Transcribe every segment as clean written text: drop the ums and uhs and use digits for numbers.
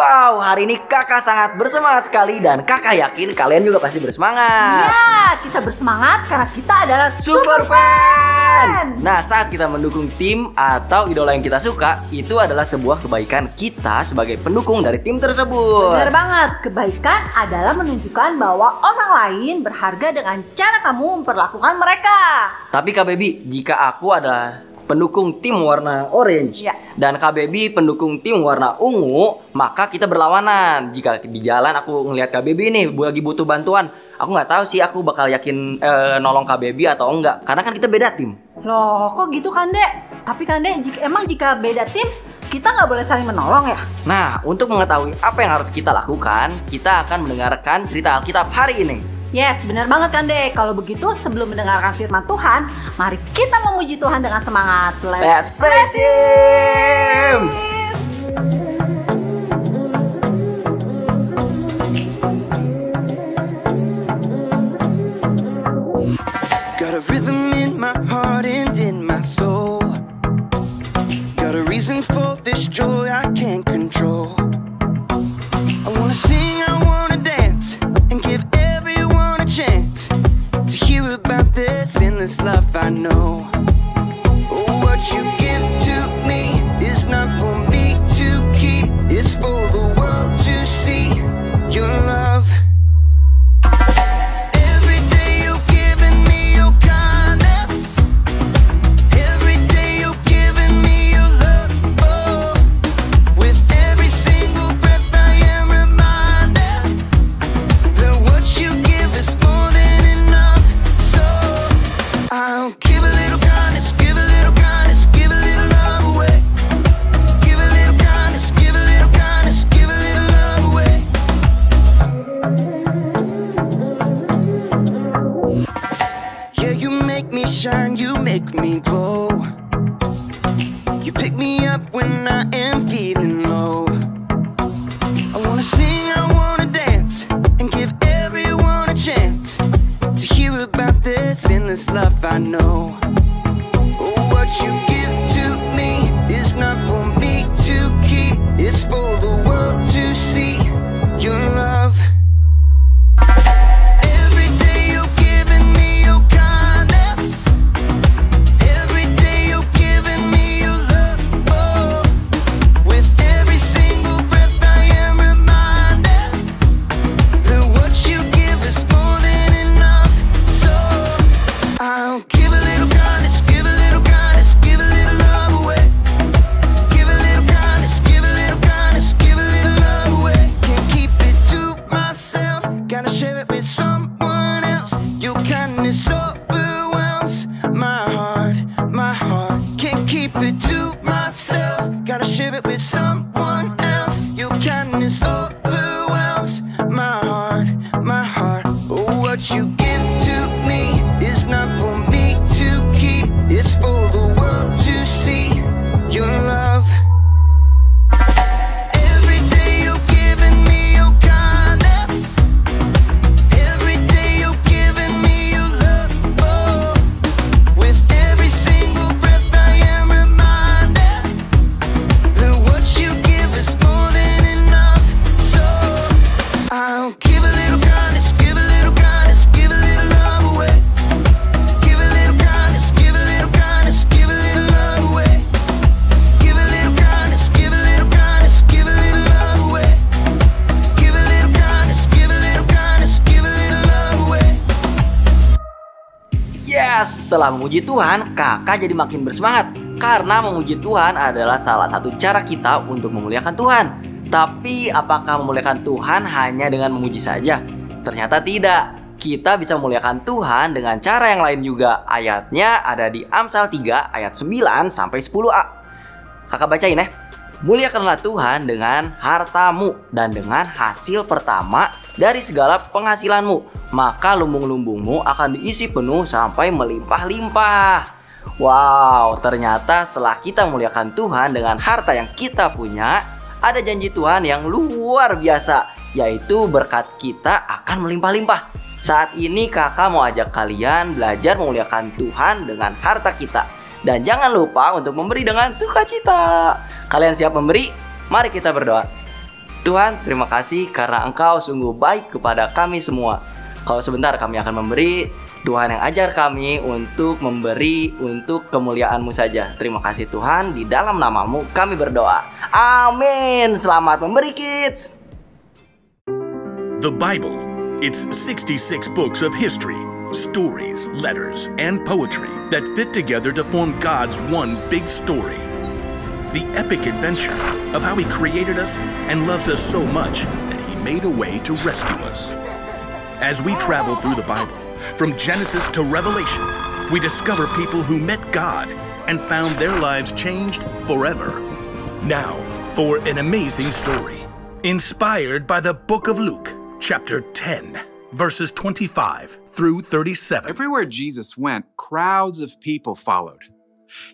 Wow, hari ini kakak sangat bersemangat sekali dan kakak yakin kalian juga pasti bersemangat. Iya, kita bersemangat karena kita adalah Super Fan. Nah, saat kita mendukung tim atau idola yang kita suka, itu adalah sebuah kebaikan kita sebagai pendukung dari tim tersebut. Benar banget, kebaikan adalah menunjukkan bahwa orang lain berharga dengan cara kamu memperlakukan mereka. Tapi Kak Baby, jika aku adalah pendukung tim warna orange dan Kak Baby pendukung tim warna ungu, maka kita berlawanan. Jika di jalan aku ngelihat Kak Baby nih lagi butuh bantuan, aku nggak tahu sih aku bakal yakin nolong Kak Baby atau enggak, karena kan kita beda tim. Loh, kok gitu Kande? Tapi Kande, jika beda tim, kita nggak boleh saling menolong ya? Nah, untuk mengetahui apa yang harus kita lakukan, kita akan mendengarkan cerita Alkitab hari ini. Yes, benar banget Kande. Kalau begitu, sebelum mendengarkan firman Tuhan, mari kita memuji Tuhan dengan semangat. Let's praise Him! Got a rhythm in my heart and in my soul. Got a reason for this joy I can't control. I wanna sing, I wanna dance, and give everyone a chance to hear about this endless love I know. Oh, what you give to me is not for me to keep, it's for the world to see your love. Shine, you make me glow. You pick me up when I am feeling low. I wanna sing, I wanna dance, and give everyone a chance to hear about this endless love I know. Oh, what you give to me is not for me to keep, it's for the world to see your love. Setelah memuji Tuhan, kakak jadi makin bersemangat karena memuji Tuhan adalah salah satu cara kita untuk memuliakan Tuhan. Tapi apakah memuliakan Tuhan hanya dengan memuji saja? Ternyata tidak. Kita bisa memuliakan Tuhan dengan cara yang lain juga. Ayatnya ada di Amsal 3 ayat 9 sampai 10a. Kakak bacain ya. Muliakanlah Tuhan dengan hartamu dan dengan hasil pertama dari segala penghasilanmu, maka lumbung-lumbungmu akan diisi penuh sampai melimpah-limpah. Wow, ternyata setelah kita memuliakan Tuhan dengan harta yang kita punya, ada janji Tuhan yang luar biasa, yaitu berkat kita akan melimpah-limpah. Saat ini kakak mau ajak kalian belajar memuliakan Tuhan dengan harta kita. Dan jangan lupa untuk memberi dengan sukacita. Kalian siap memberi? Mari kita berdoa. Tuhan, terima kasih karena Engkau sungguh baik kepada kami semua. Kalau sebentar kami akan memberi, Tuhan yang ajar kami untuk memberi untuk kemuliaan-Mu saja. Terima kasih Tuhan, di dalam nama-Mu kami berdoa. Amin. Selamat memberi, kids. The Bible. It's 66 books of history, stories, letters, and poetry that fit together to form God's one big story. The epic adventure of how He created us and loves us so much that He made a way to rescue us. As we travel through the Bible, from Genesis to Revelation, we discover people who met God and found their lives changed forever. Now, for an amazing story, inspired by the book of Luke, chapter 10, verses 25 through 37. Everywhere Jesus went, crowds of people followed.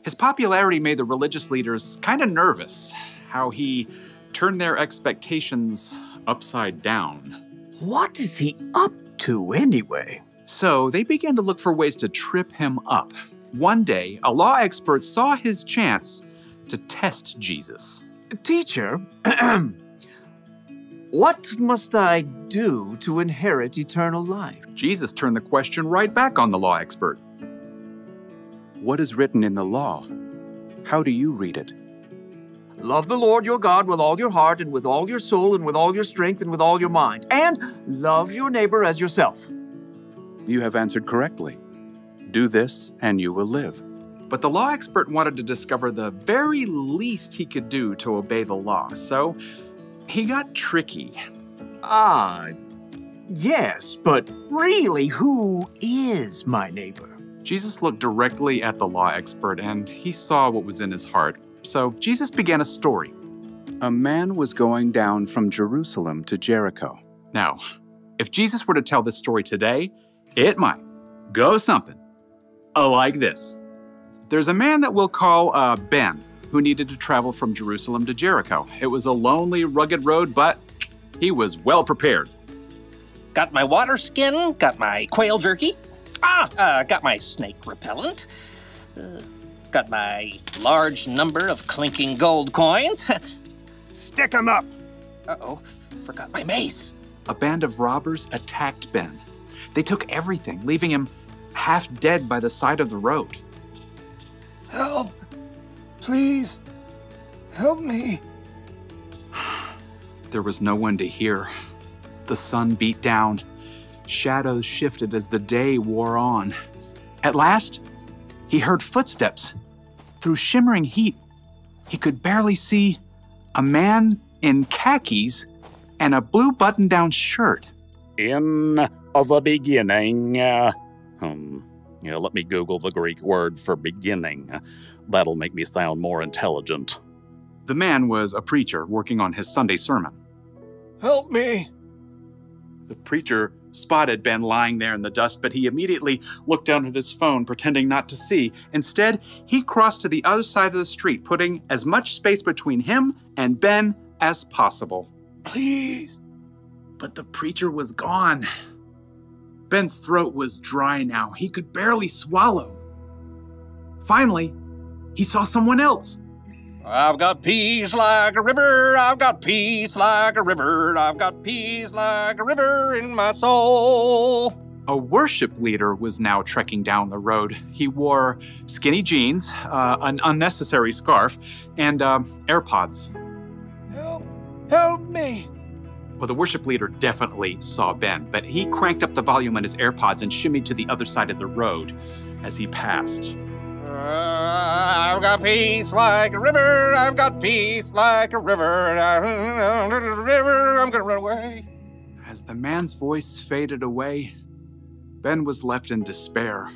His popularity made the religious leaders kind of nervous, how he turned their expectations upside down. What is he up to anyway? So they began to look for ways to trip him up. One day, a law expert saw his chance to test Jesus. Teacher, what must I do to inherit eternal life? Jesus turned the question right back on the law expert. What is written in the law? How do you read it? Love the Lord your God with all your heart and with all your soul and with all your strength and with all your mind. And love your neighbor as yourself. You have answered correctly. Do this and you will live. But the law expert wanted to discover the very least he could do to obey the law, so he got tricky. Yes, but really, who is my neighbor? Jesus looked directly at the law expert and he saw what was in his heart. So Jesus began a story. A man was going down from Jerusalem to Jericho. Now, if Jesus were to tell this story today, it might go something like this. There's a man that we'll call Ben, who needed to travel from Jerusalem to Jericho. It was a lonely, rugged road, but he was well prepared. Got my water skin, got my quail jerky, got my snake repellent, got my large number of clinking gold coins. Stick 'em up! Uh-oh, forgot my mace. A band of robbers attacked Ben. They took everything, leaving him half dead by the side of the road. Help! Please, help me. There was no one to hear. The sun beat down. Shadows shifted as the day wore on. At last, he heard footsteps. Through shimmering heat, he could barely see a man in khakis and a blue button-down shirt. In the beginning, let me Google the Greek word for beginning. That'll make me sound more intelligent. The man was a preacher working on his Sunday sermon. Help me! The preacher spotted Ben lying there in the dust, but he immediately looked down at his phone, pretending not to see. Instead, he crossed to the other side of the street, putting as much space between him and Ben as possible. Please! But the preacher was gone. Ben's throat was dry now. He could barely swallow. Finally, he saw someone else. I've got peace like a river, I've got peace like a river, I've got peace like a river in my soul. A worship leader was now trekking down the road. He wore skinny jeans, an unnecessary scarf, and AirPods. Help me! Well, the worship leader definitely saw Ben, but he cranked up the volume on his AirPods and shimmied to the other side of the road as he passed. I've got peace like a river, I've got peace like a river, I'm gonna run away. As the man's voice faded away, Ben was left in despair.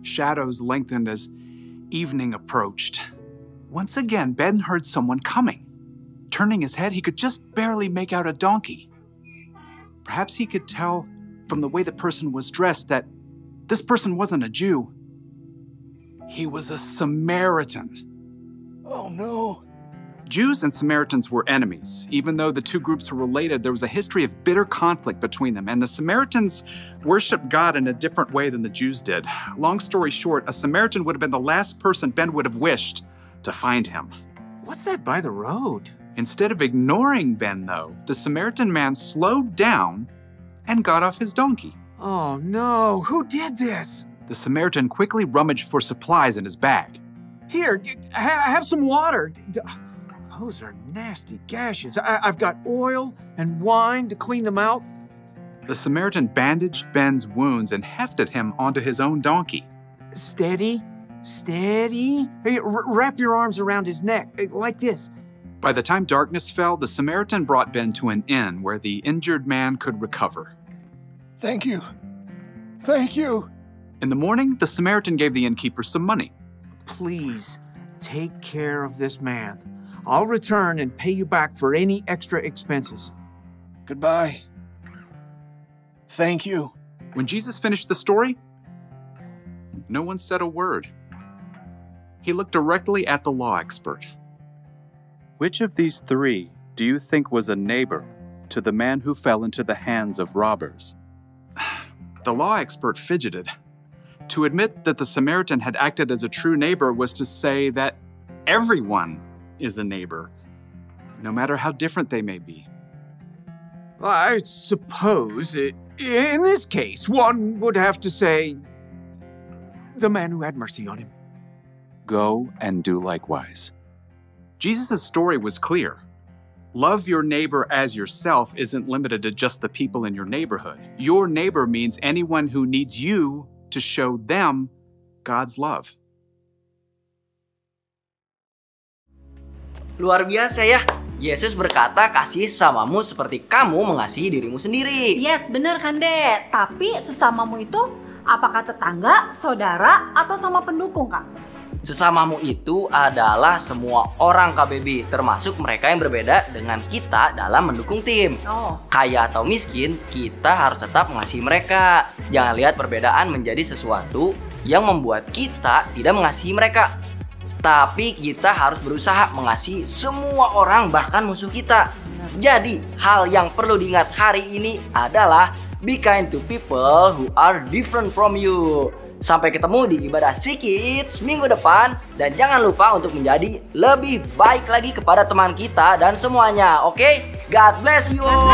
Shadows lengthened as evening approached. Once again, Ben heard someone coming. Turning his head, he could just barely make out a donkey. Perhaps he could tell from the way the person was dressed that this person wasn't a Jew. He was a Samaritan. Oh no. Jews and Samaritans were enemies. Even though the two groups were related, there was a history of bitter conflict between them, and the Samaritans worshiped God in a different way than the Jews did. Long story short, a Samaritan would have been the last person Ben would have wished to find him. What's that by the road? Instead of ignoring Ben, though, the Samaritan man slowed down and got off his donkey. Oh no, who did this? The Samaritan quickly rummaged for supplies in his bag. Here, have some water. Those are nasty gashes. I've got oil and wine to clean them out. The Samaritan bandaged Ben's wounds and hefted him onto his own donkey. Steady, steady. Hey, wrap your arms around his neck, like this. By the time darkness fell, the Samaritan brought Ben to an inn where the injured man could recover. Thank you. Thank you. In the morning, the Samaritan gave the innkeeper some money. Please, take care of this man. I'll return and pay you back for any extra expenses. Goodbye. Thank you. When Jesus finished the story, no one said a word. He looked directly at the law expert. Which of these three do you think was a neighbor to the man who fell into the hands of robbers? The law expert fidgeted. To admit that the Samaritan had acted as a true neighbor was to say that everyone is a neighbor, no matter how different they may be. I suppose, in this case, one would have to say, the man who had mercy on him. Go and do likewise. Jesus' story was clear. Love your neighbor as yourself isn't limited to just the people in your neighborhood. Your neighbor means anyone who needs you to show them God's love. Luar biasa ya. Yesus berkata, kasih samamu seperti kamu mengasihi dirimu sendiri. Yes, bener kan, Dek? Tapi sesamamu itu apakah tetangga, saudara, atau sama pendukung, Kak? Sesamamu itu adalah semua orang KBB, termasuk mereka yang berbeda dengan kita dalam mendukung tim. Kaya atau miskin, kita harus tetap mengasihi mereka. Jangan lihat perbedaan menjadi sesuatu yang membuat kita tidak mengasihi mereka. Tapi kita harus berusaha mengasihi semua orang, bahkan musuh kita. Jadi, hal yang perlu diingat hari ini adalah be kind to people who are different from you. Sampai ketemu di ibadah Ckids minggu depan. Dan jangan lupa untuk menjadi lebih baik lagi kepada teman kita dan semuanya. Oke? God bless you all.